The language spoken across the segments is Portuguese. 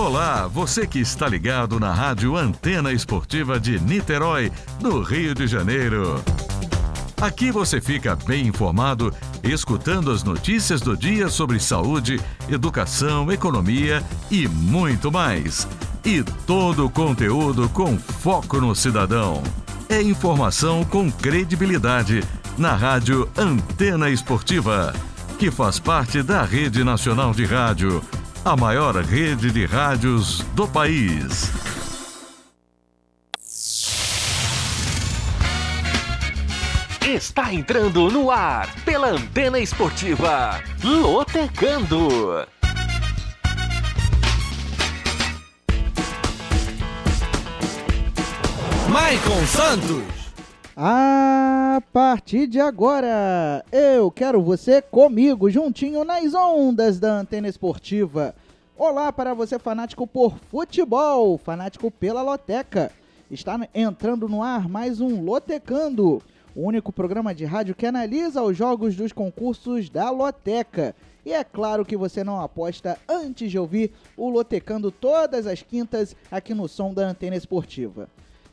Olá, você que está ligado na Rádio Antena Esportiva de Niterói, no Rio de Janeiro. Aqui você fica bem informado, escutando as notícias do dia sobre saúde, educação, economia e muito mais. E todo o conteúdo com foco no cidadão. É informação com credibilidade na Rádio Antena Esportiva, que faz parte da Rede Nacional de Rádio, a maior rede de rádios do país. Está entrando no ar, pela Antena Esportiva, Lotecando. Maicon Santos. A partir de agora, eu quero você comigo, juntinho nas ondas da Antena Esportiva. Olá para você, fanático por futebol, fanático pela Loteca. Está entrando no ar mais um Lotecando, o único programa de rádio que analisa os jogos dos concursos da Loteca. E é claro que você não aposta antes de ouvir o Lotecando todas as quintas aqui no som da Antena Esportiva.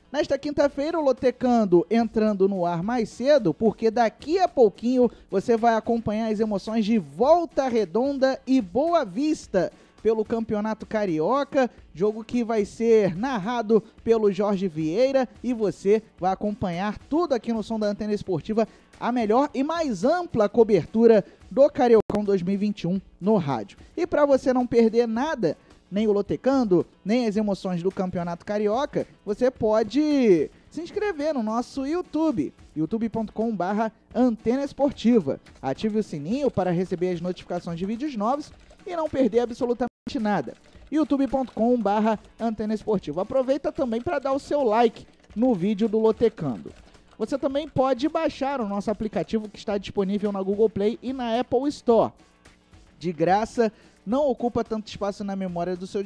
Nesta quinta-feira, o Lotecando entrando no ar mais cedo, porque daqui a pouquinho você vai acompanhar as emoções de Volta Redonda e Boa Vista pelo Campeonato Carioca, jogo que vai ser narrado pelo Jorge Vieira, e você vai acompanhar tudo aqui no som da Antena Esportiva, a melhor e mais ampla cobertura do Cariocão 2021 no rádio. E para você não perder nada, nem o Lotecando, nem as emoções do Campeonato Carioca, você pode se inscrever no nosso YouTube, youtube.com/Antena Esportiva. Ative o sininho para receber as notificações de vídeos novos e não perder absolutamente nada. youtube.com/Antena Esportiva. Aproveita também para dar o seu like no vídeo do Lotecando. Você também pode baixar o nosso aplicativo que está disponível na Google Play e na Apple Store. De graça, não ocupa tanto espaço na memória do seu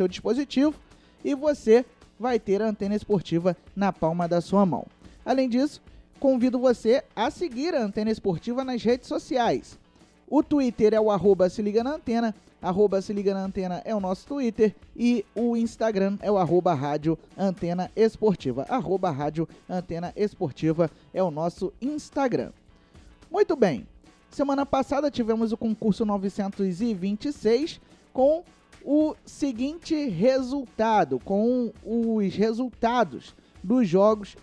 dispositivo e você vai ter a Antena Esportiva na palma da sua mão. Além disso, convido você a seguir a Antena Esportiva nas redes sociais. O Twitter é o @SeLigaNaAntena, @SeLigaNaAntena é o nosso Twitter, e o Instagram é o @Rádio Antena Esportiva. @Rádio Antena Esportiva é o nosso Instagram. Muito bem. Semana passada tivemos o concurso 926 com o seguinte resultado, com os resultados dos jogos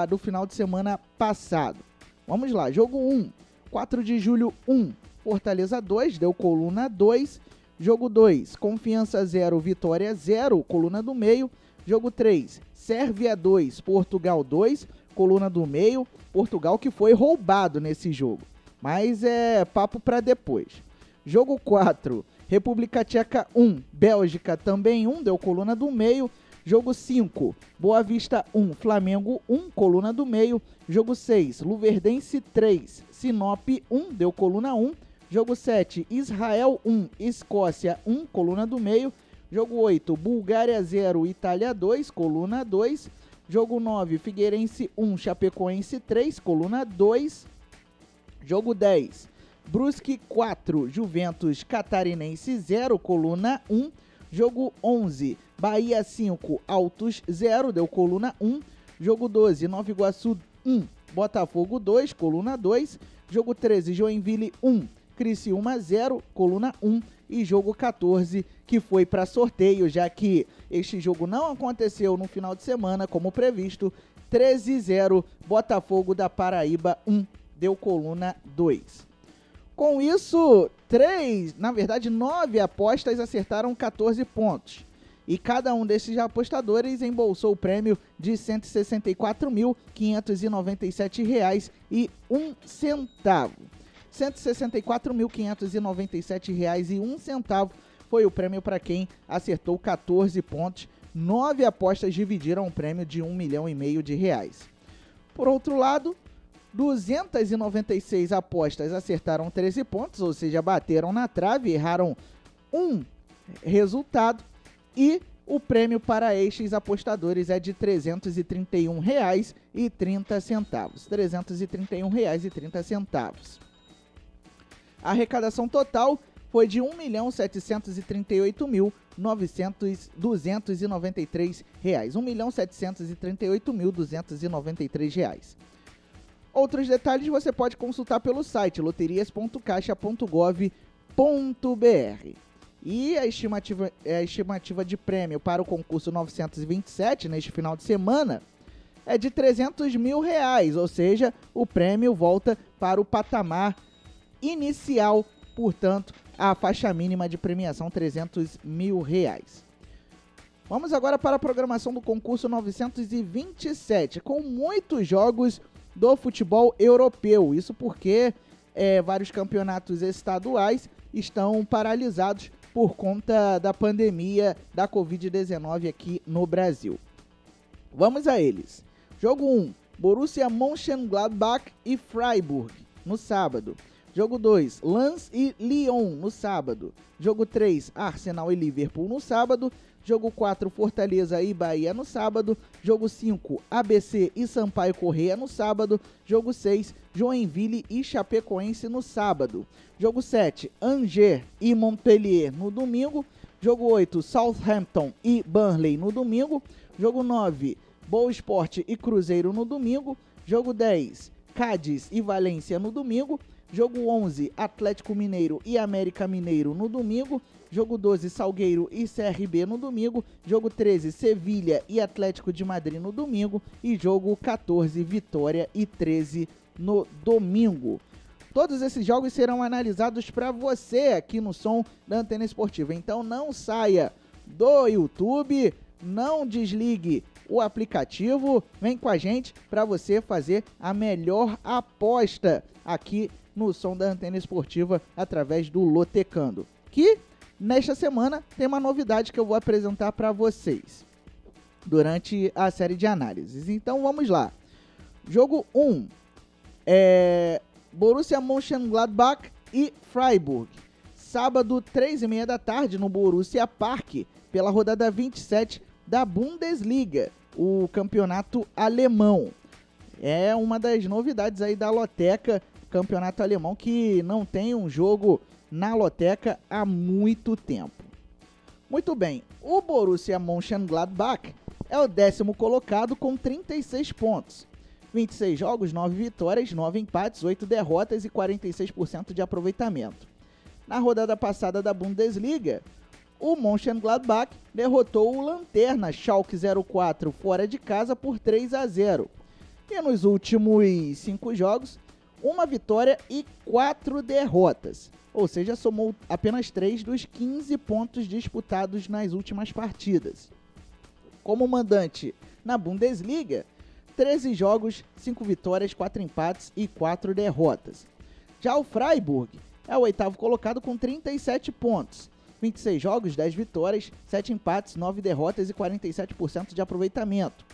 do final de semana passado. Vamos lá, jogo 1, 4 de julho 1, Fortaleza 2, deu coluna 2. Jogo 2, Confiança 0, Vitória 0, coluna do meio. Jogo 3, Sérvia 2, Portugal 2, coluna do meio. Portugal que foi roubado nesse jogo, mas é papo para depois. Jogo 4, República Tcheca 1, Bélgica também 1, deu coluna do meio. Jogo 5, Boa Vista 1, Flamengo 1, coluna do meio. Jogo 6, Luverdense 3, Sinop 1, deu coluna 1. Jogo 7, Israel 1, Escócia 1, coluna do meio. Jogo 8, Bulgária 0, Itália 2, coluna 2. Jogo 9, Figueirense 1, Chapecoense 3, coluna 2. Jogo 10, Brusque 4, Juventus Catarinense 0, coluna 1. Jogo 11, Bahia 5, Altos 0, deu coluna 1. Jogo 12, Nova Iguaçu 1, Botafogo 2, coluna 2. Jogo 13, Joinville 1, Criciúma 0, coluna 1. E jogo 14, que foi para sorteio, já que este jogo não aconteceu no final de semana, como previsto. 13-0, Botafogo da Paraíba 1, deu coluna 2. Com isso, 9 apostas acertaram 14 pontos. E cada um desses apostadores embolsou o prêmio de R$ 164.597,01. R$ 164.597,01 foi o prêmio para quem acertou 14 pontos. 9 apostas dividiram o prêmio de R$1,5 milhão. Por outro lado, 296 apostas acertaram 13 pontos, ou seja, bateram na trave, erraram um resultado, e o prêmio para estes apostadores é de R$ 331,30. R$ 331,30. A arrecadação total foi de R$ 1.738.293. R$ 1.738.293. Outros detalhes você pode consultar pelo site loterias.caixa.gov.br. E a estimativa de prêmio para o concurso 927, neste final de semana, é de R$ 300 mil, ou seja, o prêmio volta para o patamar inicial, portanto, a faixa mínima de premiação R$ 300 mil. Vamos agora para a programação do concurso 927, com muitos jogos do futebol europeu. Isso porque vários campeonatos estaduais estão paralisados por conta da pandemia da Covid-19 aqui no Brasil. Vamos a eles. Jogo 1, Borussia Mönchengladbach e Freiburg, no sábado. Jogo 2, Lens e Lyon, no sábado. Jogo 3, Arsenal e Liverpool, no sábado. Jogo 4, Fortaleza e Bahia, no sábado. Jogo 5, ABC e Sampaio Corrêa, no sábado. Jogo 6, Joinville e Chapecoense, no sábado. Jogo 7, Angers e Montpellier, no domingo. Jogo 8, Southampton e Burnley, no domingo. Jogo 9, Boa Esporte e Cruzeiro, no domingo. Jogo 10, Cádiz e Valência, no domingo. Jogo 11, Atlético Mineiro e América Mineiro, no domingo. Jogo 12, Salgueiro e CRB, no domingo. Jogo 13, Sevilha e Atlético de Madrid, no domingo. E jogo 14, Vitória e 13, no domingo. Todos esses jogos serão analisados para você aqui no Som da Antena Esportiva. Então não saia do YouTube, não desligue o aplicativo, vem com a gente para você fazer a melhor aposta aqui no Som da Antena Esportiva através do Lotecando. Que nesta semana tem uma novidade que eu vou apresentar para vocês durante a série de análises. Então vamos lá. Jogo 1 Borussia Mönchengladbach e Freiburg. Sábado, 3h30 da tarde, no Borussia Park, pela rodada 27 da Bundesliga, o campeonato alemão. É uma das novidades aí da Loteca, campeonato alemão que não tem um jogo na Loteca há muito tempo. Muito bem, o Borussia Mönchengladbach é o 10º colocado com 36 pontos. 26 jogos, 9 vitórias, 9 empates, 8 derrotas e 46% de aproveitamento. Na rodada passada da Bundesliga, o Mönchengladbach derrotou o lanterna Schalke 04 fora de casa por 3-0. E nos últimos 5 jogos, 1 vitória e 4 derrotas. Ou seja, somou apenas 3 dos 15 pontos disputados nas últimas partidas. Como mandante na Bundesliga, 13 jogos, 5 vitórias, 4 empates e 4 derrotas. Já o Freiburg é o 8º colocado com 37 pontos. 26 jogos, 10 vitórias, 7 empates, 9 derrotas e 47% de aproveitamento.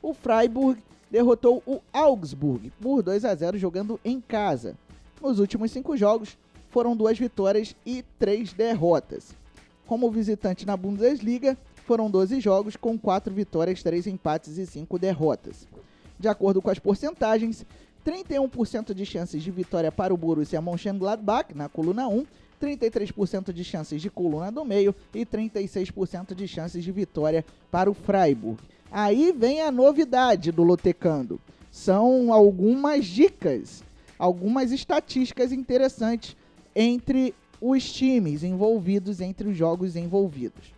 O Freiburg derrotou o Augsburg por 2-0 jogando em casa. Nos últimos 5 jogos, foram 2 vitórias e 3 derrotas. Como visitante na Bundesliga, foram 12 jogos com 4 vitórias, 3 empates e 5 derrotas. De acordo com as porcentagens, 31% de chances de vitória para o Borussia Mönchengladbach na coluna 1, 33% de chances de coluna do meio e 36% de chances de vitória para o Freiburg. Aí vem a novidade do Lotecando. São algumas dicas, algumas estatísticas interessantes entre os times envolvidos, entre os jogos envolvidos.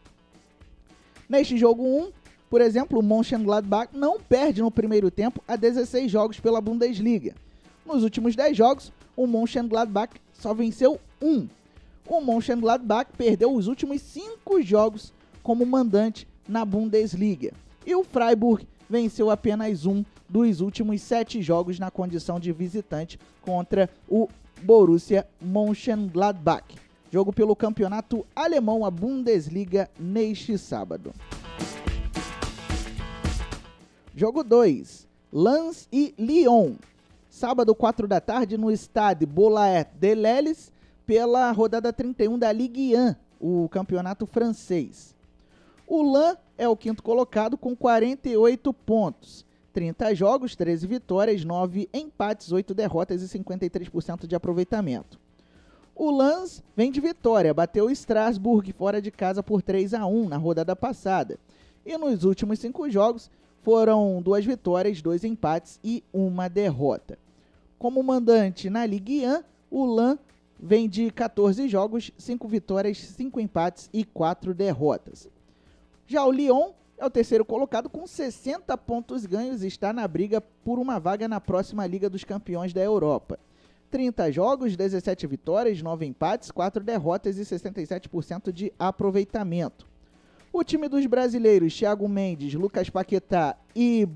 Neste jogo 1, por exemplo, o Mönchengladbach não perde no primeiro tempo há 16 jogos pela Bundesliga. Nos últimos 10 jogos, o Mönchengladbach só venceu 1. O Mönchengladbach perdeu os últimos 5 jogos como mandante na Bundesliga. E o Freiburg venceu apenas 1 dos últimos 7 jogos na condição de visitante contra o Borussia Mönchengladbach. Jogo pelo campeonato alemão, a Bundesliga, neste sábado. Jogo 2, Lens e Lyon. Sábado, 4 da tarde, no Stade Bollaert de Lelles, pela rodada 31 da Ligue 1, o campeonato francês. O Lens é o 5º colocado com 48 pontos. 30 jogos, 13 vitórias, 9 empates, 8 derrotas e 53% de aproveitamento. O Lens vem de vitória, bateu o Strasbourg fora de casa por 3-1 na rodada passada. E nos últimos 5 jogos foram 2 vitórias, 2 empates e 1 derrota. Como mandante na Ligue 1, o Lens vem de 14 jogos, 5 vitórias, 5 empates e 4 derrotas. Já o Lyon é o terceiro colocado com 60 pontos ganhos e está na briga por uma vaga na próxima Liga dos Campeões da Europa. 30 jogos, 17 vitórias, 9 empates, 4 derrotas e 67% de aproveitamento. O time dos brasileiros, Thiago Mendes, Lucas Paquetá e o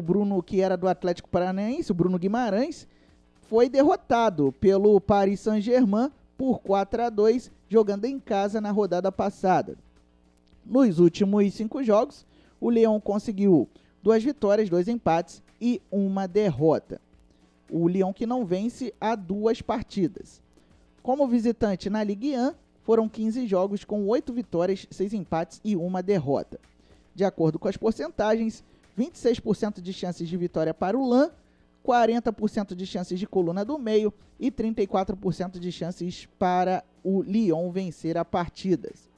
Bruno que era do Atlético Paranaense, o Bruno Guimarães, foi derrotado pelo Paris Saint-Germain por 4-2, jogando em casa na rodada passada. Nos últimos 5 jogos, o Lyon conseguiu 2 vitórias, 2 empates e 1 derrota. O Lyon que não vence há 2 partidas. Como visitante na Ligue 1, foram 15 jogos com 8 vitórias, 6 empates e 1 derrota. De acordo com as porcentagens, 26% de chances de vitória para o Lens, 40% de chances de coluna do meio e 34% de chances para o Lyon vencer a partidas.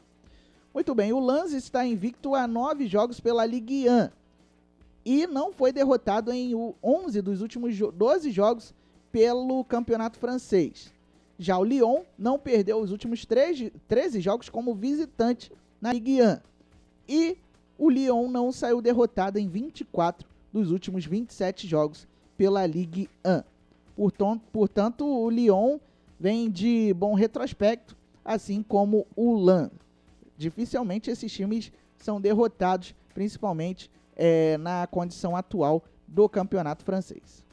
Muito bem, o Lens está invicto a 9 jogos pela Ligue 1 e não foi derrotado em 11 dos últimos 12 jogos pelo campeonato francês. Já o Lyon não perdeu os últimos 13 jogos como visitante na Ligue 1 e o Lyon não saiu derrotado em 24 dos últimos 27 jogos pela Ligue 1. Portanto, o Lyon vem de bom retrospecto, assim como o Lens. Dificilmente esses times são derrotados, principalmente na condição atual do campeonato francês.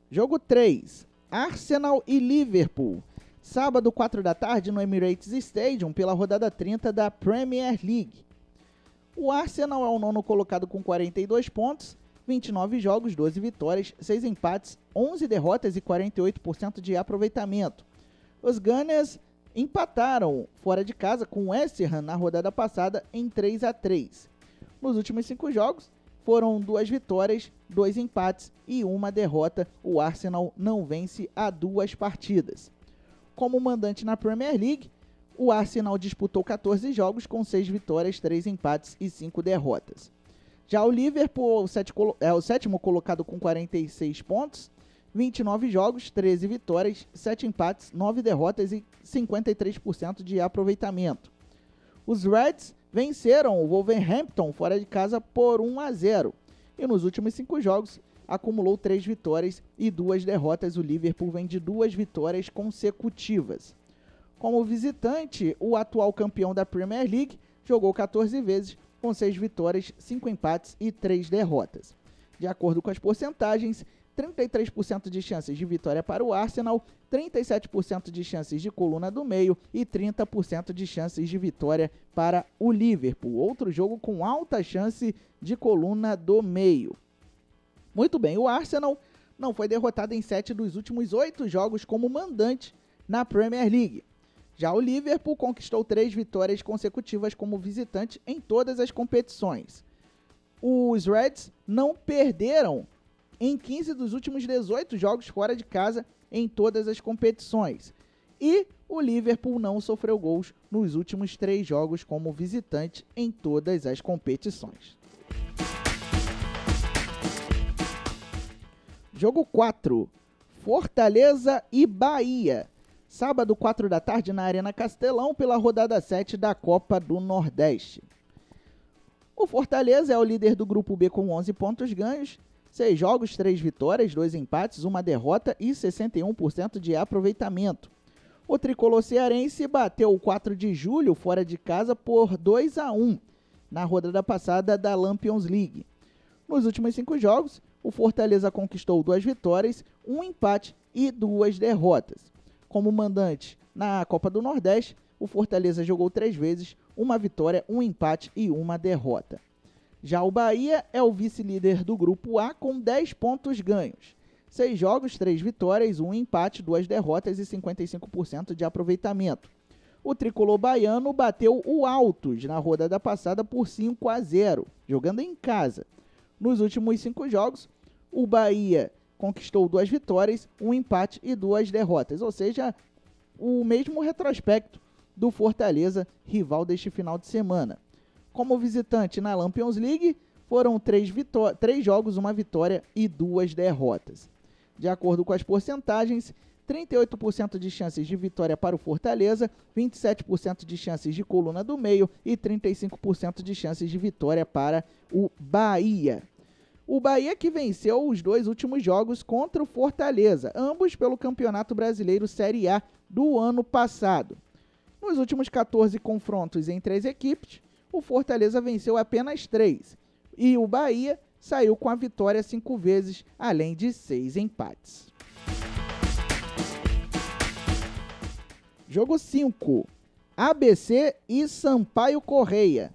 Jogo 3, Arsenal e Liverpool. Sábado, 4 da tarde, no Emirates Stadium, pela rodada 30 da Premier League. O Arsenal é o 9º colocado com 42 pontos, 29 jogos, 12 vitórias, 6 empates, 11 derrotas e 48% de aproveitamento. Os Gunners empataram fora de casa com o West Ham na rodada passada em 3-3. Nos últimos 5 jogos, foram 2 vitórias, 2 empates e 1 derrota. O Arsenal não vence há 2 partidas. Como mandante na Premier League, o Arsenal disputou 14 jogos com 6 vitórias, 3 empates e 5 derrotas. Já o Liverpool é o 7º colocado com 46 pontos, 29 jogos, 13 vitórias, 7 empates, 9 derrotas e 53% de aproveitamento. Os Reds venceram o Wolverhampton fora de casa por 1-0 e nos últimos 5 jogos acumulou 3 vitórias e 2 derrotas. O Liverpool vem de 2 vitórias consecutivas. Como visitante, o atual campeão da Premier League jogou 14 vezes, com 6 vitórias, 5 empates e 3 derrotas. De acordo com as porcentagens, 33% de chances de vitória para o Arsenal, 37% de chances de coluna do meio e 30% de chances de vitória para o Liverpool. Outro jogo com alta chance de coluna do meio. Muito bem, o Arsenal não foi derrotado em 7 dos últimos 8 jogos como mandante na Premier League. Já o Liverpool conquistou 3 vitórias consecutivas como visitante em todas as competições. Os Reds não perderam em 15 dos últimos 18 jogos fora de casa em todas as competições. E o Liverpool não sofreu gols nos últimos 3 jogos como visitante em todas as competições. Jogo 4, Fortaleza e Bahia. Sábado, 4 da tarde, na Arena Castelão, pela rodada 7 da Copa do Nordeste. O Fortaleza é o líder do Grupo B com 11 pontos ganhos, 6 jogos, 3 vitórias, 2 empates, 1 derrota e 61% de aproveitamento. O tricolor cearense bateu o 4 de julho fora de casa por 2-1 na rodada passada da Lampions League. Nos últimos 5 jogos, o Fortaleza conquistou 2 vitórias, 1 empate e 2 derrotas. Como mandante na Copa do Nordeste, o Fortaleza jogou 3 vezes, 1 vitória, 1 empate e 1 derrota. Já o Bahia é o vice-líder do Grupo A com 10 pontos ganhos. 6 jogos, 3 vitórias, 1 empate, 2 derrotas e 55% de aproveitamento. O tricolor baiano bateu o Altos na rodada passada por 5-0, jogando em casa. Nos últimos 5 jogos, O Bahia conquistou 2 vitórias, 1 empate e 2 derrotas, ou seja, o mesmo retrospecto do Fortaleza, rival deste final de semana. Como visitante na Lampions League, foram 3 jogos, 1 vitória e 2 derrotas. De acordo com as porcentagens, 38% de chances de vitória para o Fortaleza, 27% de chances de coluna do meio e 35% de chances de vitória para o Bahia. O Bahia que venceu os 2 últimos jogos contra o Fortaleza, ambos pelo Campeonato Brasileiro Série A do ano passado. Nos últimos 14 confrontos entre as equipes, o Fortaleza venceu apenas 3 e o Bahia saiu com a vitória 5 vezes, além de 6 empates. Jogo 5, ABC e Sampaio Correia.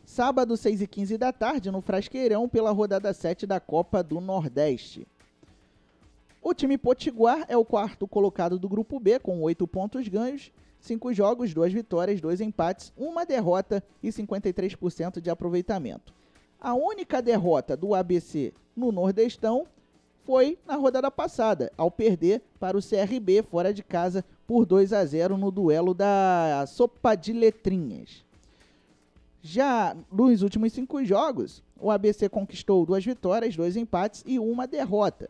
Sábado, 6h15 da tarde, no Frasqueirão, pela rodada 7 da Copa do Nordeste. O time potiguar é o 4º colocado do Grupo B, com 8 pontos ganhos, 5 jogos, 2 vitórias, 2 empates, 1 derrota e 53% de aproveitamento. A única derrota do ABC no Nordestão foi na rodada passada, ao perder para o CRB fora de casa por 2-0 no duelo da Sopa de Letrinhas. Já nos últimos 5 jogos, o ABC conquistou 2 vitórias, 2 empates e 1 derrota.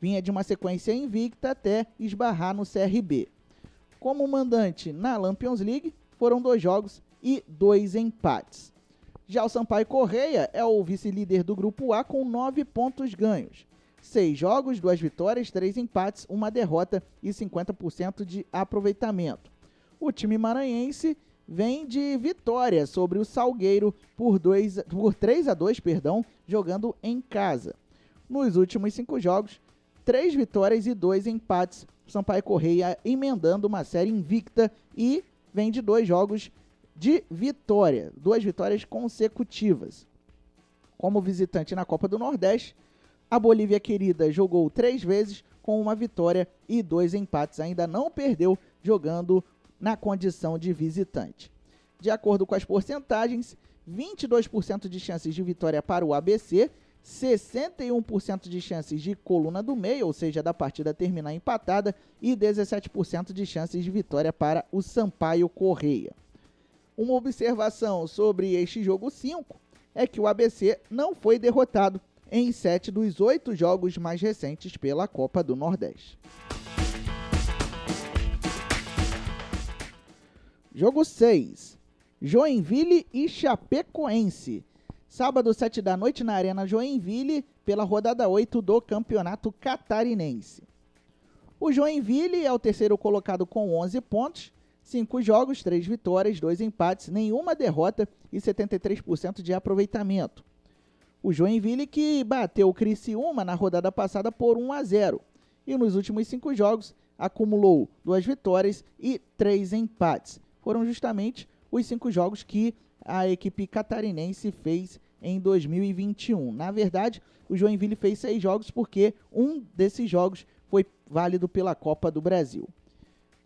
Vinha de uma sequência invicta até esbarrar no CRB. Como mandante na Lampions League, foram 2 jogos e 2 empates. Já o Sampaio Correia é o vice-líder do Grupo A com 9 pontos ganhos. 6 jogos, 2 vitórias, 3 empates, 1 derrota e 50% de aproveitamento. O time maranhense vem de vitória sobre o Salgueiro por 3-2, jogando em casa. Nos últimos 5 jogos, 3 vitórias e 2 empates. Sampaio Correia emendando uma série invicta e vem de 2 jogos de vitória, 2 vitórias consecutivas. Como visitante na Copa do Nordeste, a Bolívia Querida jogou 3 vezes com 1 vitória e 2 empates. Ainda não perdeu jogando na condição de visitante. De acordo com as porcentagens, 22% de chances de vitória para o ABC, 61% de chances de coluna do meio, ou seja, da partida terminar empatada, e 17% de chances de vitória para o Sampaio Correia. Uma observação sobre este jogo 5 é que o ABC não foi derrotado em 7 dos 8 jogos mais recentes pela Copa do Nordeste. Jogo 6, Joinville e Chapecoense. Sábado, 7 da noite, na Arena Joinville, pela rodada 8 do Campeonato Catarinense. O Joinville é o 3º colocado com 11 pontos, 5 jogos, 3 vitórias, 2 empates, nenhuma derrota e 73% de aproveitamento. O Joinville que bateu o Criciúma na rodada passada por 1-0 e nos últimos 5 jogos acumulou 2 vitórias e 3 empates. Foram justamente os 5 jogos que a equipe catarinense fez em 2021. Na verdade, o Joinville fez 6 jogos porque um desses jogos foi válido pela Copa do Brasil.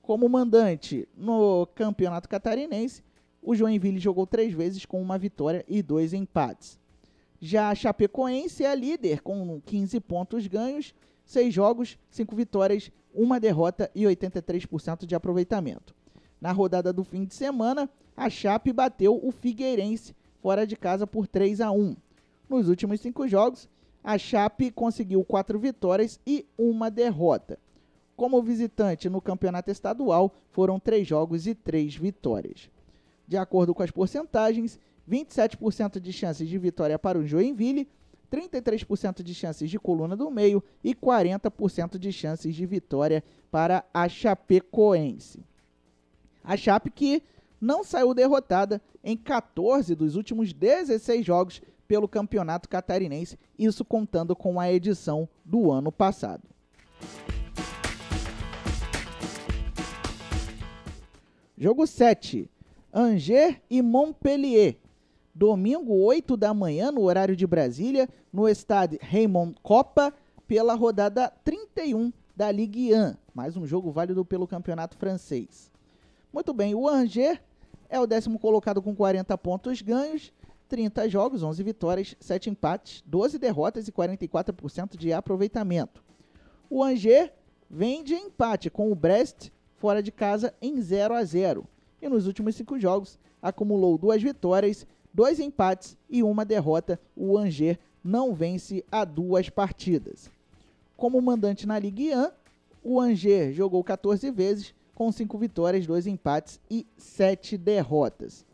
Como mandante no Campeonato Catarinense, o Joinville jogou 3 vezes com 1 vitória e 2 empates. Já a Chapecoense é a líder com 15 pontos ganhos, 6 jogos, 5 vitórias, 1 derrota e 83% de aproveitamento. Na rodada do fim de semana, a Chape bateu o Figueirense fora de casa por 3-1. Nos últimos 5 jogos, a Chape conseguiu 4 vitórias e 1 derrota. Como visitante no campeonato estadual, foram 3 jogos e 3 vitórias. De acordo com as porcentagens, 27% de chances de vitória para o Joinville, 33% de chances de coluna do meio e 40% de chances de vitória para a Chapecoense. A Chape que não saiu derrotada em 14 dos últimos 16 jogos pelo Campeonato Catarinense, isso contando com a edição do ano passado. Jogo 7, Angers e Montpellier. Domingo, 8 da manhã, no horário de Brasília, no estádio Raymond Kopa, pela rodada 31 da Ligue 1. Mais um jogo válido pelo campeonato francês. Muito bem, o Angers é o 10º colocado com 40 pontos ganhos, 30 jogos, 11 vitórias, 7 empates, 12 derrotas e 44% de aproveitamento. O Angers vem de empate com o Brest fora de casa em 0-0. E nos últimos 5 jogos, acumulou 2 vitórias, 2 empates e 1 derrota. O Angers não vence há 2 partidas. Como mandante na Ligue 1, o Angers jogou 14 vezes, com 5 vitórias, 2 empates e 7 derrotas.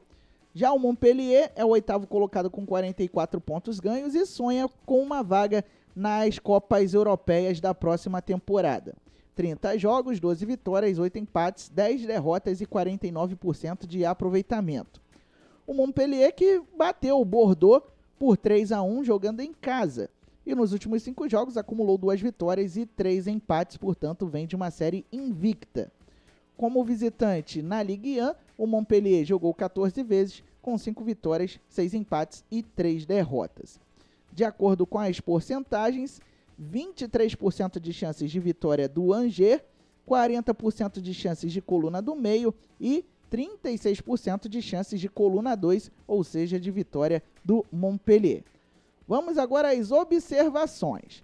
Já o Montpellier é o 8º colocado com 44 pontos ganhos e sonha com uma vaga nas Copas Europeias da próxima temporada. 30 jogos, 12 vitórias, 8 empates, 10 derrotas e 49% de aproveitamento. O Montpellier que bateu o Bordeaux por 3-1 jogando em casa. E nos últimos 5 jogos acumulou 2 vitórias e 3 empates, portanto vem de uma série invicta. Como visitante na Ligue 1, o Montpellier jogou 14 vezes, com 5 vitórias, 6 empates e 3 derrotas. De acordo com as porcentagens, 23% de chances de vitória do Angers, 40% de chances de coluna do meio e 36% de chances de coluna 2, ou seja, de vitória do Montpellier. Vamos agora às observações.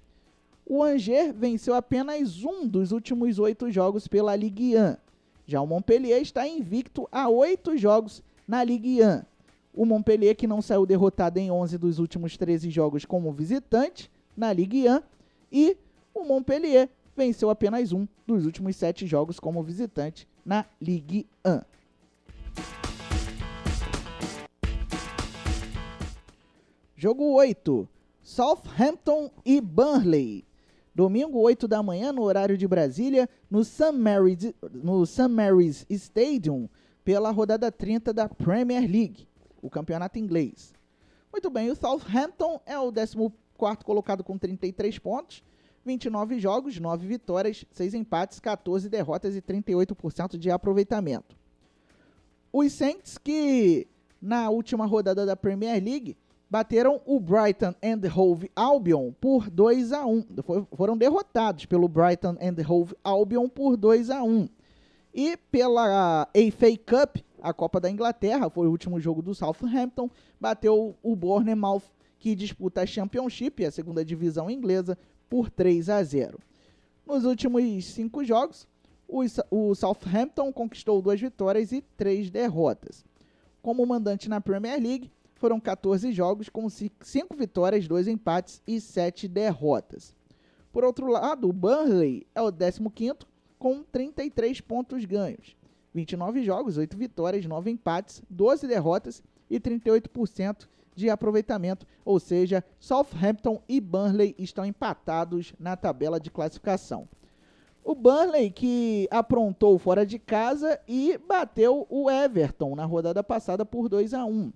O Angers venceu apenas um dos últimos 8 jogos pela Ligue 1. Já o Montpellier está invicto a 8 jogos na Ligue 1. O Montpellier que não saiu derrotado em 11 dos últimos 13 jogos como visitante na Ligue 1. E o Montpellier venceu apenas um dos últimos 7 jogos como visitante na Ligue 1. Jogo 8, Southampton e Burnley. Domingo, 8 da manhã, no horário de Brasília, no St. Mary's Stadium, pela rodada 30 da Premier League, o campeonato inglês. Muito bem, o Southampton é o 14º colocado com 33 pontos, 29 jogos, 9 vitórias, 6 empates, 14 derrotas e 38% de aproveitamento. Os Saints, que na última rodada da Premier League bateram o Brighton and Hove Albion por 2-1. Foram derrotados pelo Brighton and Hove Albion por 2-1. E pela FA Cup, a Copa da Inglaterra, foi o último jogo do Southampton, bateu o Bournemouth, que disputa a Championship, a segunda divisão inglesa, por 3-0. Nos últimos 5 jogos, o Southampton conquistou 2 vitórias e 3 derrotas. Como mandante na Premier League, foram 14 jogos com 5 vitórias, 2 empates e 7 derrotas. Por outro lado, o Burnley é o 15º com 33 pontos ganhos. 29 jogos, 8 vitórias, 9 empates, 12 derrotas e 38% de aproveitamento. Ou seja, Southampton e Burnley estão empatados na tabela de classificação. O Burnley que aprontou fora de casa e bateu o Everton na rodada passada por 2-1.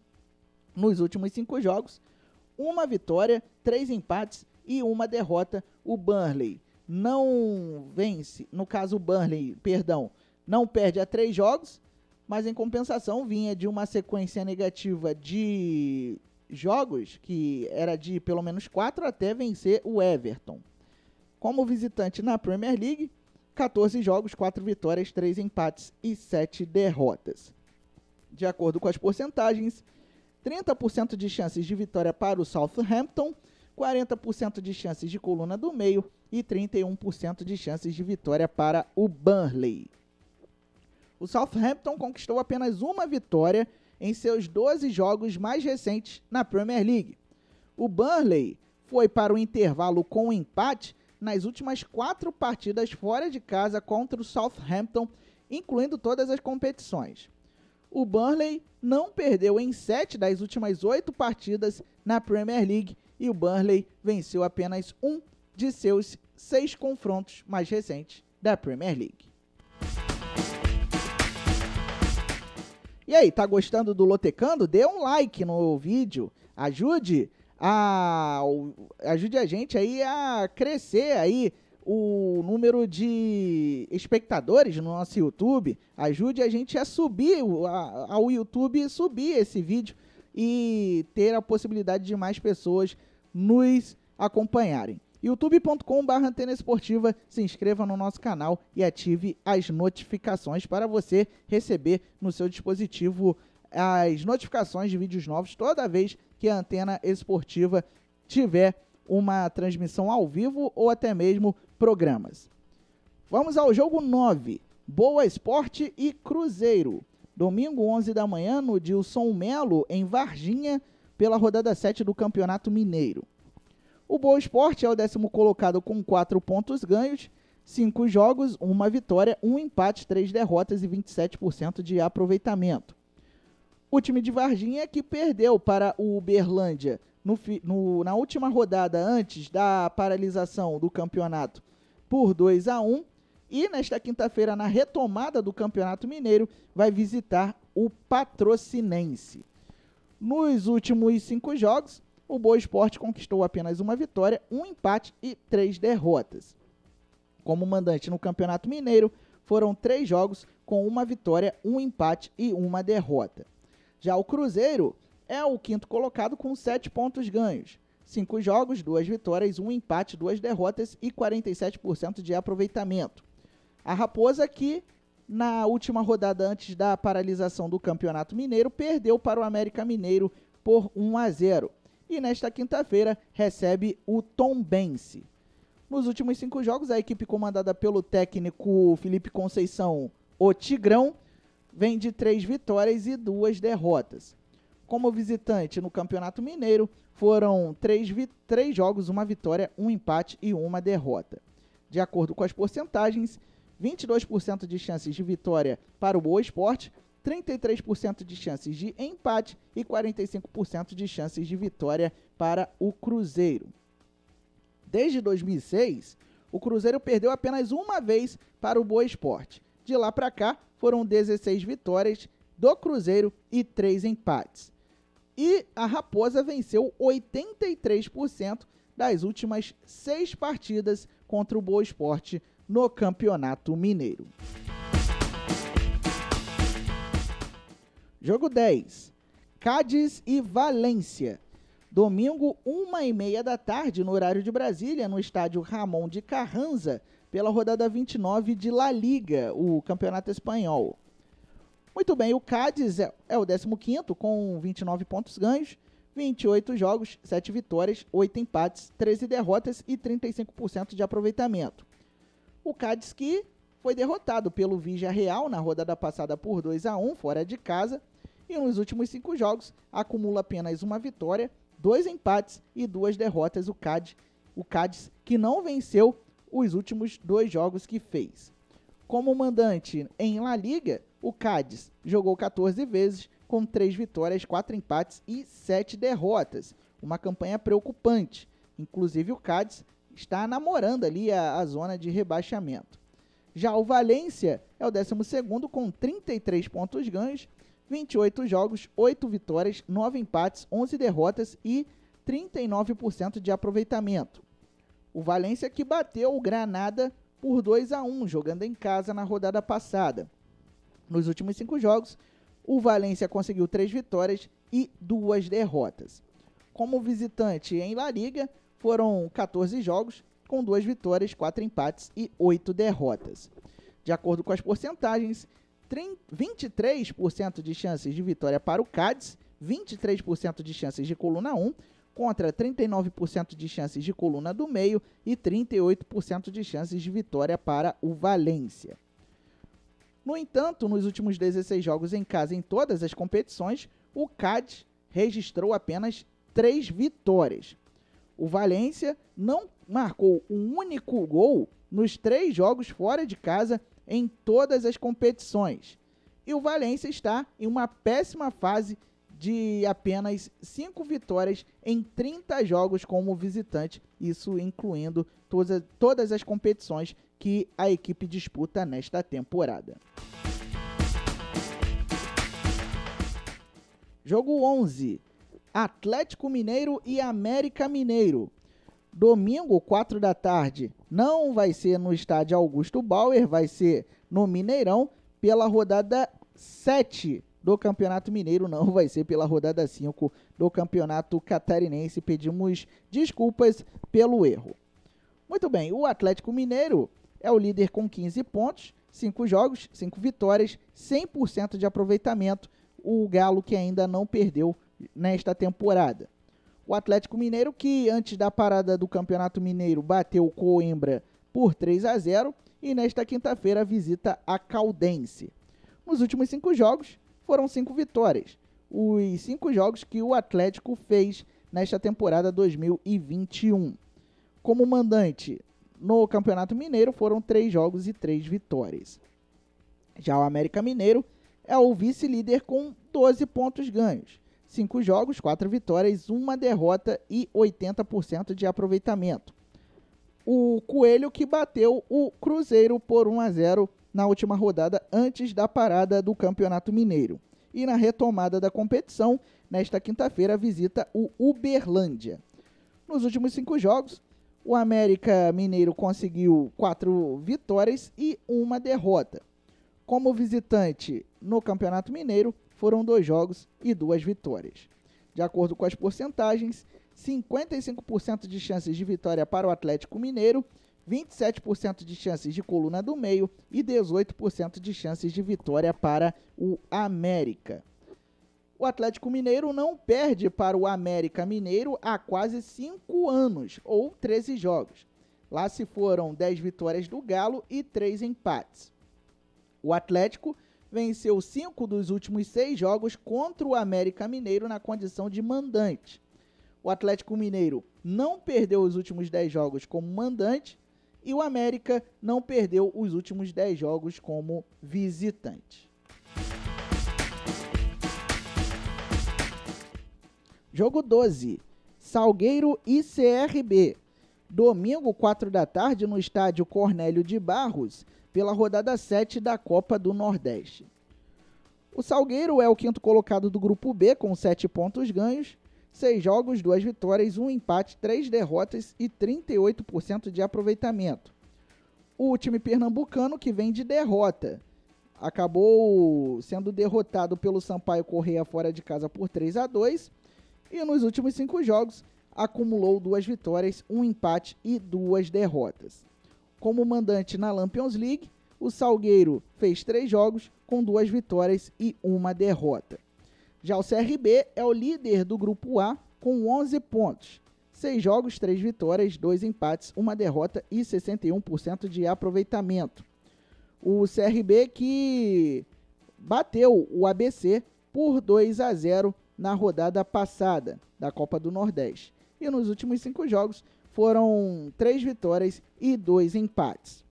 Nos últimos 5 jogos, 1 vitória, 3 empates e 1 derrota. O Burnley não vence, no caso o Burnley, não perde a 3 jogos, mas em compensação vinha de uma sequência negativa de jogos, que era de pelo menos 4 até vencer o Everton. Como visitante na Premier League, 14 jogos, 4 vitórias, 3 empates e 7 derrotas. De acordo com as porcentagens, 30% de chances de vitória para o Southampton, 40% de chances de coluna do meio e 31% de chances de vitória para o Burnley. O Southampton conquistou apenas 1 vitória em seus 12 jogos mais recentes na Premier League. O Burnley foi para o intervalo com um empate nas últimas 4 partidas fora de casa contra o Southampton, incluindo todas as competições. O Burnley não perdeu em 7 das últimas 8 partidas na Premier League e o Burnley venceu apenas um de seus 6 confrontos mais recentes da Premier League. E aí, tá gostando do Lotecando? Dê um like no vídeo, ajude a gente aí a crescer aí o número de espectadores no nosso YouTube, ajude a gente a subir, ao YouTube subir esse vídeo e ter a possibilidade de mais pessoas nos acompanharem. youtube.com/Antena Esportiva, se inscreva no nosso canal e ative as notificações para você receber no seu dispositivo as notificações de vídeos novos toda vez que a Antena Esportiva tiver uma transmissão ao vivo ou até mesmo programas. Vamos ao jogo 9, Boa Esporte e Cruzeiro. Domingo, 11 da manhã, no Dilson Melo, em Varginha, pela rodada 7 do Campeonato Mineiro. O Boa Esporte é o 10º colocado com 4 pontos ganhos, 5 jogos, 1 vitória, 1 empate, 3 derrotas e 27% de aproveitamento. O time de Varginha que perdeu para o Uberlândia na última rodada antes da paralisação do campeonato por 2-1 e nesta quinta-feira, na retomada do Campeonato Mineiro, vai visitar o Patrocinense. Nos últimos 5 jogos, o Boa Esporte conquistou apenas 1 vitória, 1 empate e 3 derrotas. Como mandante no Campeonato Mineiro, foram 3 jogos com 1 vitória, 1 empate e 1 derrota. Já o Cruzeiro é o 5º colocado com 7 pontos ganhos, 5 jogos, 2 vitórias, 1 empate, 2 derrotas e 47% de aproveitamento. A Raposa que, na última rodada antes da paralisação do Campeonato Mineiro, perdeu para o América Mineiro por 1-0 e nesta quinta-feira recebe o Tombense. Nos últimos 5 jogos, a equipe comandada pelo técnico Felipe Conceição, o Tigrão, vem de 3 vitórias e 2 derrotas. Como visitante no Campeonato Mineiro, foram 3 jogos, 1 vitória, 1 empate e 1 derrota. De acordo com as porcentagens, 22% de chances de vitória para o Boa Esporte, 33% de chances de empate e 45% de chances de vitória para o Cruzeiro. Desde 2006, o Cruzeiro perdeu apenas uma vez para o Boa Esporte. De lá para cá, foram 16 vitórias do Cruzeiro e 3 empates. E a Raposa venceu 83% das últimas 6 partidas contra o Boa Esporte no Campeonato Mineiro. Jogo 10. Cádiz e Valência. Domingo, 1h30 da tarde, no horário de Brasília, no estádio Ramon de Carranza, pela rodada 29 de La Liga, o Campeonato Espanhol. Muito bem, o Cádiz é o 15º, com 29 pontos ganhos, 28 jogos, 7 vitórias, 8 empates, 13 derrotas e 35% de aproveitamento. O Cádiz que foi derrotado pelo Villarreal na rodada passada por 2-1, fora de casa, e nos últimos 5 jogos acumula apenas 1 vitória, 2 empates e 2 derrotas. O Cádiz que não venceu os últimos 2 jogos que fez. Como mandante em La Liga, o Cádiz jogou 14 vezes, com 3 vitórias, 4 empates e 7 derrotas. Uma campanha preocupante. Inclusive o Cádiz está namorando ali a zona de rebaixamento. Já o Valência é o 12º com 33 pontos ganhos, 28 jogos, 8 vitórias, 9 empates, 11 derrotas e 39% de aproveitamento. O Valência que bateu o Granada por 2-1, jogando em casa na rodada passada. Nos últimos 5 jogos, o Valência conseguiu 3 vitórias e 2 derrotas. Como visitante em La Liga, foram 14 jogos, com 2 vitórias, 4 empates e 8 derrotas. De acordo com as porcentagens, 23% de chances de vitória para o Cádiz, 23% de chances de coluna 1, contra 39% de chances de coluna do meio e 38% de chances de vitória para o Valência. No entanto, nos últimos 16 jogos em casa em todas as competições, o Cádiz registrou apenas 3 vitórias. O Valência não marcou um único gol nos 3 jogos fora de casa em todas as competições. E o Valência está em uma péssima fase de apenas 5 vitórias em 30 jogos como visitante, isso incluindo todas as competições que a equipe disputa nesta temporada. Jogo 11. Atlético Mineiro e América Mineiro. Domingo, 4 da tarde, não vai ser no estádio Augusto Bauer, vai ser no Mineirão, pela rodada 7 do Campeonato Mineiro, não vai ser pela rodada 5 do Campeonato Catarinense. Pedimos desculpas pelo erro. Muito bem, o Atlético Mineiro é o líder com 15 pontos, 5 jogos, 5 vitórias, 100% de aproveitamento. o Galo, que ainda não perdeu nesta temporada. O Atlético Mineiro, que antes da parada do Campeonato Mineiro bateu o Coimbra por 3-0 e nesta quinta-feira visita a Caldense. Nos últimos 5 jogos, foram 5 vitórias. Os 5 jogos que o Atlético fez nesta temporada 2021. Como mandante no Campeonato Mineiro, foram 3 jogos e 3 vitórias. Já o América Mineiro é o vice-líder com 12 pontos ganhos. 5 jogos, 4 vitórias, 1 derrota e 80% de aproveitamento. O Coelho que bateu o Cruzeiro por 1-0 na última rodada antes da parada do Campeonato Mineiro. E na retomada da competição, nesta quinta-feira, visita o Uberlândia. Nos últimos 5 jogos, o América Mineiro conseguiu 4 vitórias e 1 derrota. Como visitante no Campeonato Mineiro, foram 2 jogos e 2 vitórias. De acordo com as porcentagens, 55% de chances de vitória para o Atlético Mineiro, 27% de chances de coluna do meio e 18% de chances de vitória para o América. O Atlético Mineiro não perde para o América Mineiro há quase 5 anos, ou 13 jogos. Lá se foram 10 vitórias do Galo e 3 empates. O Atlético venceu 5 dos últimos 6 jogos contra o América Mineiro na condição de mandante. O Atlético Mineiro não perdeu os últimos 10 jogos como mandante e o América não perdeu os últimos 10 jogos como visitante. Jogo 12, Salgueiro e CRB. Domingo, 4 da tarde, no estádio Cornélio de Barros, pela rodada 7 da Copa do Nordeste. O Salgueiro é o 5º colocado do Grupo B, com 7 pontos ganhos, 6 jogos, 2 vitórias, 1 empate, 3 derrotas e 38% de aproveitamento. O time pernambucano, que vem de derrota, acabou sendo derrotado pelo Sampaio Corrêa fora de casa por 3-2 e nos últimos 5 jogos acumulou 2 vitórias, 1 empate e 2 derrotas. Como mandante na Lampions League, o Salgueiro fez 3 jogos com 2 vitórias e 1 derrota. Já o CRB é o líder do Grupo A com 11 pontos. 6 jogos, 3 vitórias, 2 empates, 1 derrota e 61% de aproveitamento. O CRB que bateu o ABC por 2-0 na rodada passada da Copa do Nordeste. E nos últimos 5 jogos foram 3 vitórias e 2 empates.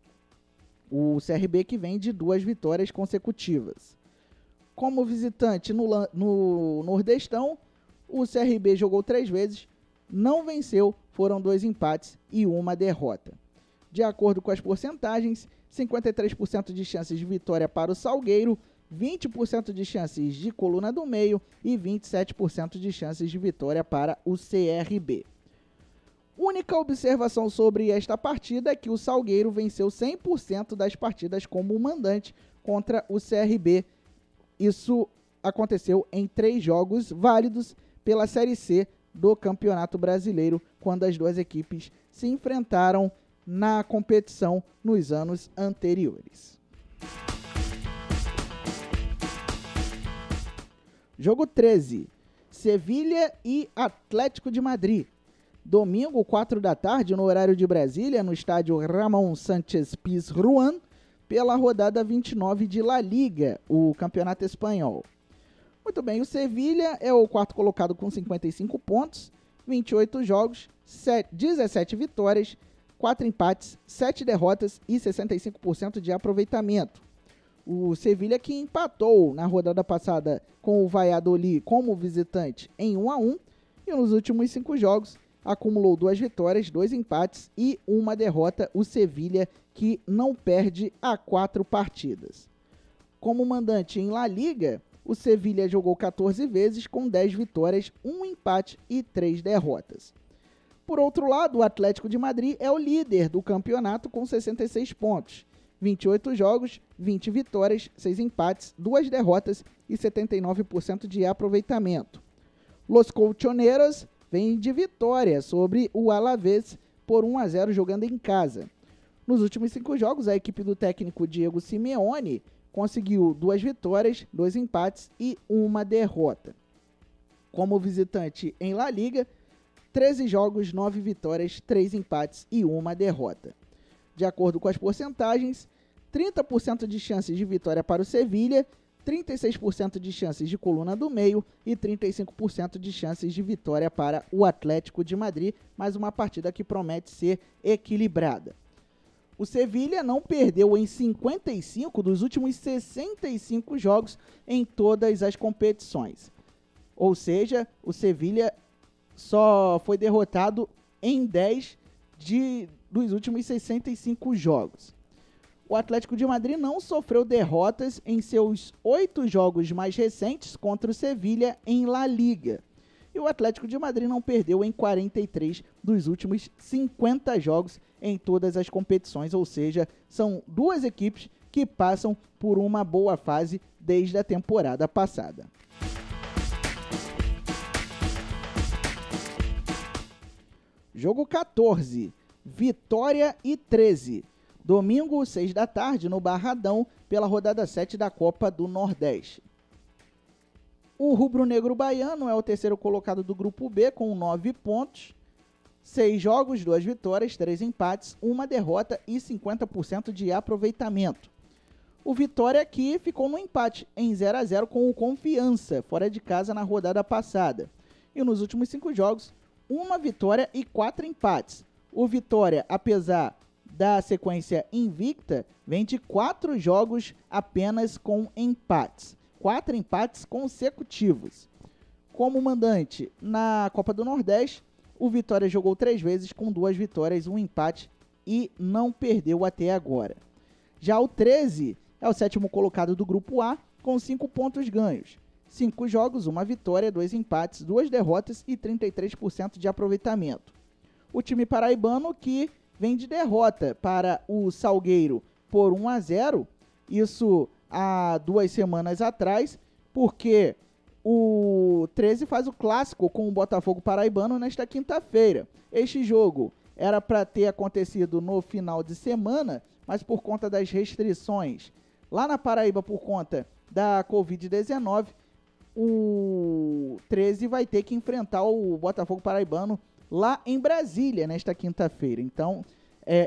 O CRB que vem de 2 vitórias consecutivas. Como visitante no Nordestão, o CRB jogou 3 vezes, não venceu, foram 2 empates e 1 derrota. De acordo com as porcentagens, 53% de chances de vitória para o Salgueiro, 20% de chances de coluna do meio e 27% de chances de vitória para o CRB. Única observação sobre esta partida é que o Salgueiro venceu 100% das partidas como mandante contra o CRB. Isso aconteceu em 3 jogos válidos pela Série C do Campeonato Brasileiro, quando as 2 equipes se enfrentaram na competição nos anos anteriores. Jogo 13, Sevilha e Atlético de Madrid. Domingo, 4 da tarde, no horário de Brasília, no estádio Ramón Sánchez Pizjuán, pela rodada 29 de La Liga, o campeonato espanhol. Muito bem, o Sevilha é o 4º colocado com 55 pontos, 28 jogos, 17 vitórias, 4 empates, 7 derrotas e 65% de aproveitamento. O Sevilha que empatou na rodada passada com o Valladolid como visitante em 1-1 e nos últimos 5 jogos acumulou 2 vitórias, 2 empates e 1 derrota. O Sevilha que não perde há 4 partidas. Como mandante em La Liga, o Sevilha jogou 14 vezes com 10 vitórias, 1 empate e 3 derrotas. Por outro lado, o Atlético de Madrid é o líder do campeonato com 66 pontos. 28 jogos, 20 vitórias, 6 empates, 2 derrotas e 79% de aproveitamento. Los Colchoneros vem de vitória sobre o Alavés por 1-0 jogando em casa. Nos últimos 5 jogos, a equipe do técnico Diego Simeone conseguiu 2 vitórias, 2 empates e 1 derrota. Como visitante em La Liga, 13 jogos, 9 vitórias, 3 empates e 1 derrota. De acordo com as porcentagens, 30% de chances de vitória para o Sevilha, 36% de chances de coluna do meio e 35% de chances de vitória para o Atlético de Madrid, mais uma partida que promete ser equilibrada. O Sevilha não perdeu em 55 dos últimos 65 jogos em todas as competições. Ou seja, o Sevilha só foi derrotado em 10 dos últimos 65 jogos. O Atlético de Madrid não sofreu derrotas em seus 8 jogos mais recentes contra o Sevilha em La Liga. E o Atlético de Madrid não perdeu em 43 dos últimos 50 jogos em todas as competições, ou seja, são 2 equipes que passam por uma boa fase desde a temporada passada. Jogo 14, Vitória e 13. Domingo, 6 da tarde, no Barradão, pela rodada 7 da Copa do Nordeste. O rubro-negro baiano é o terceiro colocado do Grupo B, com 9 pontos, 6 jogos, 2 vitórias, 3 empates, 1 derrota e 50% de aproveitamento. O Vitória aqui ficou no empate, em 0-0 com o Confiança, fora de casa na rodada passada. E nos últimos 5 jogos, 1 vitória e 4 empates. O Vitória, apesar da sequência invicta, vem de 4 jogos apenas com empates. 4 empates consecutivos. Como mandante na Copa do Nordeste, o Vitória jogou 3 vezes com 2 vitórias, 1 empate e não perdeu até agora. Já o 13 é o sétimo colocado do Grupo A, com 5 pontos ganhos. 5 jogos, 1 vitória, 2 empates, 2 derrotas e 33% de aproveitamento. O time paraibano que vem de derrota para o Salgueiro por 1-0, isso há 2 semanas atrás, porque o 13 faz o clássico com o Botafogo paraibano nesta quinta-feira. Este jogo era para ter acontecido no final de semana, mas por conta das restrições lá na Paraíba por conta da Covid-19, o 13 vai ter que enfrentar o Botafogo paraibano lá em Brasília nesta quinta-feira. Então,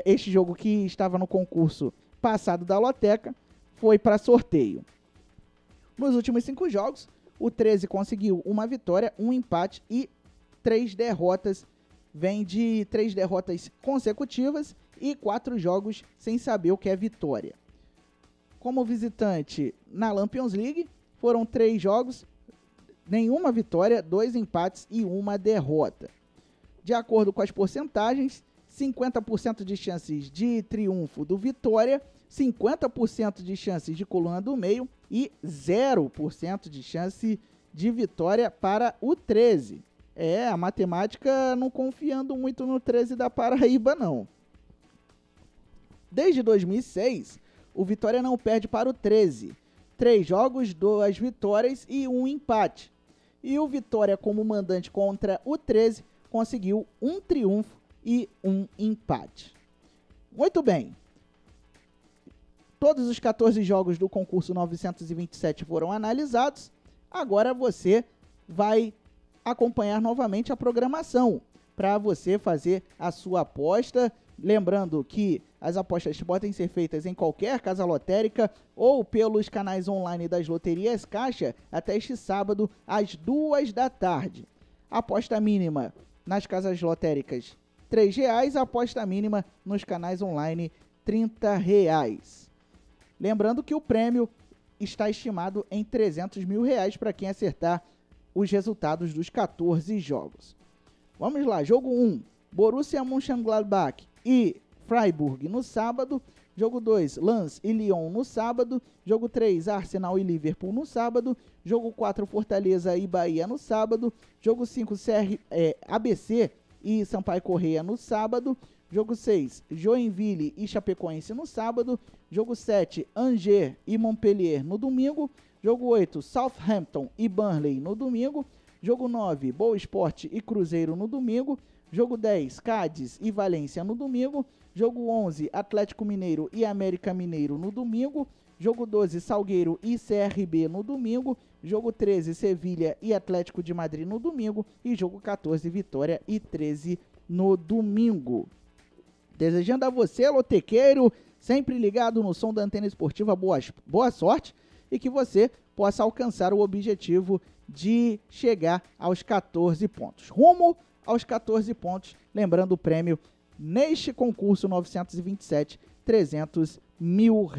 este jogo que estava no concurso passado da Loteca foi para sorteio. Nos últimos 5 jogos, o 13 conseguiu 1 vitória, 1 empate e 3 derrotas. Vem de 3 derrotas consecutivas e 4 jogos sem saber o que é vitória. Como visitante na Champions League, foram 3 jogos, nenhuma vitória, 2 empates e 1 derrota. De acordo com as porcentagens, 50% de chances de triunfo do Vitória, 50% de chances de coluna do meio e 0% de chance de vitória para o 13. A matemática não confiando muito no 13 da Paraíba, não. Desde 2006, o Vitória não perde para o 13. 3 jogos, 2 vitórias e 1 empate. E o Vitória, como mandante contra o 13, conseguiu 1 triunfo e 1 empate. Muito bem. Todos os 14 jogos do concurso 927 foram analisados. Agora você vai acompanhar novamente a programação para você fazer a sua aposta. Lembrando que as apostas podem ser feitas em qualquer casa lotérica ou pelos canais online das loterias Caixa até este sábado às 2 da tarde. A aposta mínima nas casas lotéricas R$ 3,00, a aposta mínima nos canais online R$ 30,00. Lembrando que o prêmio está estimado em R$ 300 mil para quem acertar os resultados dos 14 jogos. Vamos lá, jogo 1, Borussia Mönchengladbach e Freiburg no sábado. Jogo 2, Lens e Lyon no sábado. Jogo 3, Arsenal e Liverpool no sábado. Jogo 4, Fortaleza e Bahia no sábado. Jogo 5, ABC e Sampaio Corrêa no sábado. Jogo 6, Joinville e Chapecoense no sábado. Jogo 7, Angers e Montpellier no domingo. Jogo 8, Southampton e Burnley no domingo. Jogo 9, Boa Esporte e Cruzeiro no domingo. Jogo 10, Cádiz e Valência no domingo. Jogo 11, Atlético Mineiro e América Mineiro no domingo. Jogo 12, Salgueiro e CRB no domingo. Jogo 13, Sevilha e Atlético de Madrid no domingo. E jogo 14, Vitória e 13 no domingo. Desejando a você, lotequeiro, sempre ligado no som da Antena Esportiva, boa sorte e que você possa alcançar o objetivo de chegar aos 14 pontos. Rumo aos 14 pontos, lembrando o prêmio neste concurso 927, R$300 mil.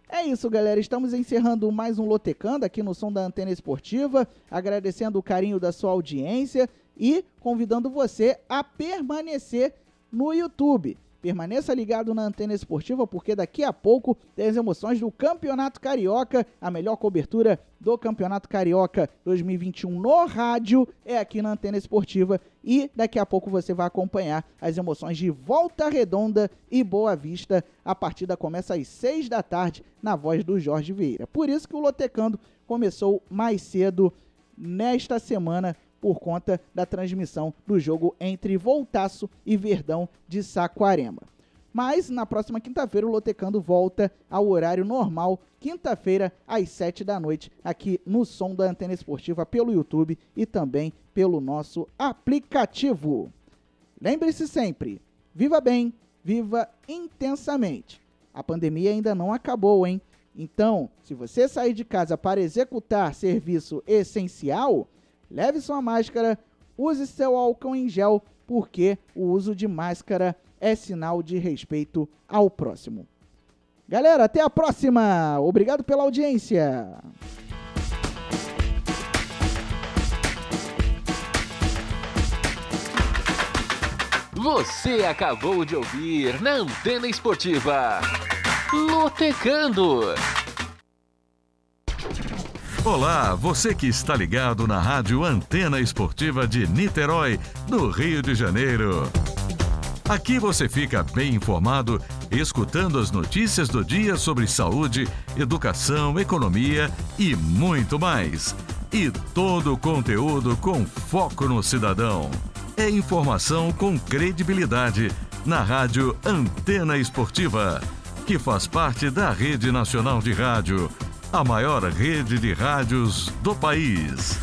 É isso, galera, estamos encerrando mais um Lotecando aqui no som da Antena Esportiva, agradecendo o carinho da sua audiência e convidando você a permanecer no YouTube. Permaneça ligado na Antena Esportiva, porque daqui a pouco tem as emoções do Campeonato Carioca. A melhor cobertura do Campeonato Carioca 2021 no rádio é aqui na Antena Esportiva. E daqui a pouco você vai acompanhar as emoções de Volta Redonda e Boa Vista. A partida começa às 6 da tarde, na voz do Jorge Vieira. Por isso que o Lotecando começou mais cedo nesta semana, por conta da transmissão do jogo entre Voltaço e Verdão de Saquarema. Mas na próxima quinta-feira o Lotecando volta ao horário normal, quinta-feira às 7 da noite, aqui no som da Antena Esportiva, pelo YouTube e também pelo nosso aplicativo. Lembre-se sempre, viva bem, viva intensamente. A pandemia ainda não acabou, hein? Então, se você sair de casa para executar serviço essencial, leve sua máscara, use seu álcool em gel, porque o uso de máscara é sinal de respeito ao próximo. Galera, até a próxima! Obrigado pela audiência! Você acabou de ouvir na Antena Esportiva Lotecando. Olá, você que está ligado na Rádio Antena Esportiva de Niterói, no Rio de Janeiro. Aqui você fica bem informado, escutando as notícias do dia sobre saúde, educação, economia e muito mais. E todo o conteúdo com foco no cidadão. É informação com credibilidade na Rádio Antena Esportiva, que faz parte da Rede Nacional de Rádio, a maior rede de rádios do país.